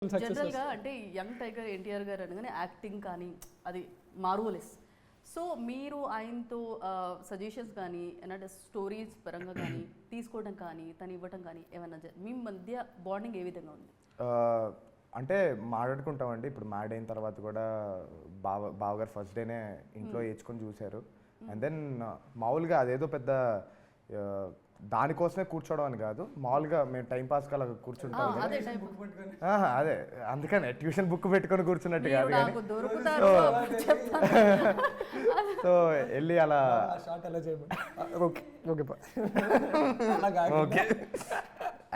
జనరల్గా అంటే young tiger NTR గారు అనగానే యాక్టింగ్ కానీ అది మార్వలెస్. సో మీరు ఆయనతో సజెషన్స్ కానీ ఏమంటే స్టోరీస్ పరంగా కానీ తీసుకోవడం కానీ తను ఇవ్వడం కానీ ఏమన్నా మీ మధ్య బాండింగ్ ఏ విధంగా ఉంది? అంటే మాట్లాడుకుంటామండి. ఇప్పుడు మ్యాడ్ అయిన తర్వాత కూడా బావగారు ఫస్ట్ డేనే ఇంట్లో ఏడ్చుకొని చూశారు. అండ్ దెన్ మామూలుగా అదేదో పెద్ద దానికోసమే కూర్చోవడం అని కాదు, మామూలుగా మేము టైం పాస్కి అలా కూర్చుంటాం. అదే అందుకనే ట్యూషన్ బుక్ పెట్టుకొని కూర్చున్నట్టు కాదు కానీ సో వెళ్ళి అలా ఓకే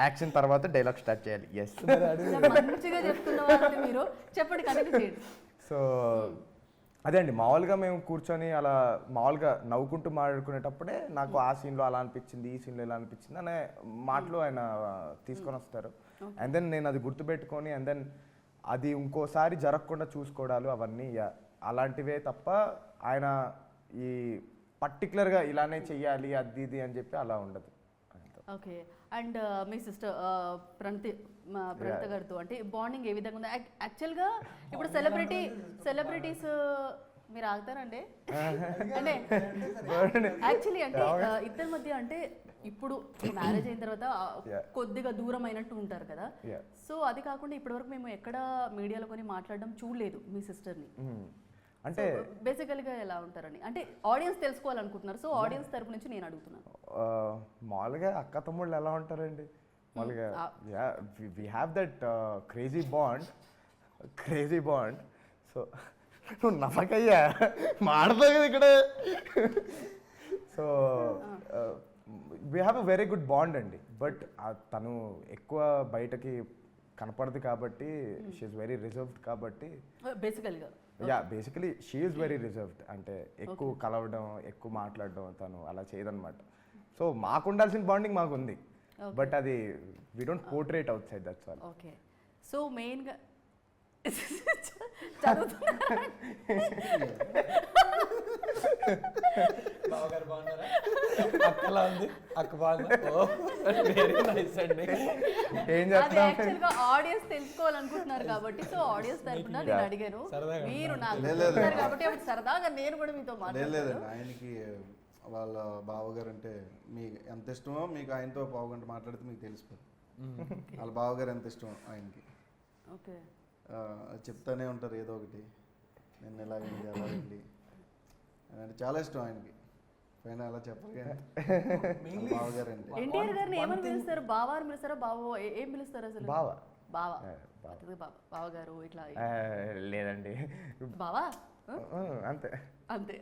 యాక్షన్ తర్వాత డైలాగ్ స్టార్ట్ చేయాలి. ఎస్ మంచిగా చెప్తున్నారు మీరు, చెప్పండి కంటిన్యూ చేయండి. సో అదే అండి, మామూలుగా మేము కూర్చొని అలా మామూలుగా నవ్వుకుంటూ మాట్లాడుకునేటప్పుడే నాకు ఆ సీన్లో అలా అనిపించింది, ఈ సీన్లో ఇలా అనిపించింది అనే మాటలు ఆయన తీసుకొని వస్తారు. అండ్ దెన్ నేను అది గుర్తుపెట్టుకొని అండ్ దెన్ అది ఇంకోసారి జరగకుండా చూసుకోవడాలు అవన్నీ అలాంటివే తప్ప ఆయన ఈ పర్టికులర్గా ఇలానే చెయ్యాలి అది ఇది అని చెప్పి అలా ఉండదు. Okay. And me sister Pranitha గారితో అంటే బాండింగ్ ఏ విధంగా ఉంది? యాక్చువల్గా ఇప్పుడు సెలబ్రిటీస్ మీరు ఆగుతారండి అంటే యాక్చువల్లీ అంటే ఇద్దరి మధ్య అంటే ఇప్పుడు మ్యారేజ్ అయిన తర్వాత కొద్దిగా దూరం అయినట్టు ఉంటారు కదా. సో అది కాకుండా ఇప్పటివరకు మేము ఎక్కడ మీడియాలో కొని మాట్లాడడం చూడలేదు మీ సిస్టర్ని. అంటే బేసికల్గా ఎలా ఉంటారని అంటే ఆడియన్స్ తెలుసుకోవాలనుకుంటున్నారు. సో ఆడియన్స్ తరపు నుంచి నేను అడుగుతున్నాను. మామూలుగా అక్క తమ్ముళ్ళు ఎలా ఉంటారండి మామూలుగా, we have that crazy bond. So నువ్వు నమ్మకయ్యా మాడతావు కదా ఇక్కడ. So we have a very good bond అండి. బట్ తను ఎక్కువ బయటకి కనపడదు కాబట్టి షీఈస్ వెరీ రిజర్వ్డ్ కాబట్టి basically she is very reserved. అంటే ఎక్కువ కలవడం ఎక్కువ మాట్లాడడం తను అలా చేయదన్నమాట. సో మాకు ఉండాల్సిన బాండింగ్ మాకు ఉంది, బట్ అది we don't portray outside, that's all. Okay. So మెయిన్గా ఆడియన్స్ తెలుసుకోవాలనుకుంటున్నారు కాబట్టి సో ఆడియన్స్ తరపున నేను అడిగాను. మీరు నాకు కాబట్టి అప్పుడు సరదాగా నేను కూడా మీతో మాట్లాడలేదు. ఆయనకి వాళ్ళ బావగారు అంటే మీకు ఎంత ఇష్టమో మీకు ఆయనతో పావుగంట మాట్లాడితే మీకు తెలిసిపోతుంది వాళ్ళ బావగారు ఎంత ఇష్టమో ఆయనకి. ఓకే. చెప్తానే ఉంటారు ఏదో ఒకటి, నిన్న ఎలాగండి అలాగండి అంటే చాలా ఇష్టం ఆయనకి. పైన అలా చెప్పాలి బావగారు అంటే ఎన్టీఆర్ గారిని ఏమని పిలుస్తారు? బావా అని పిలుస్తారా? బావ ఏం పిలుస్తారు అసలు? బావ గారు ఇట్లా లేదండి, బావా అంతే అంతే.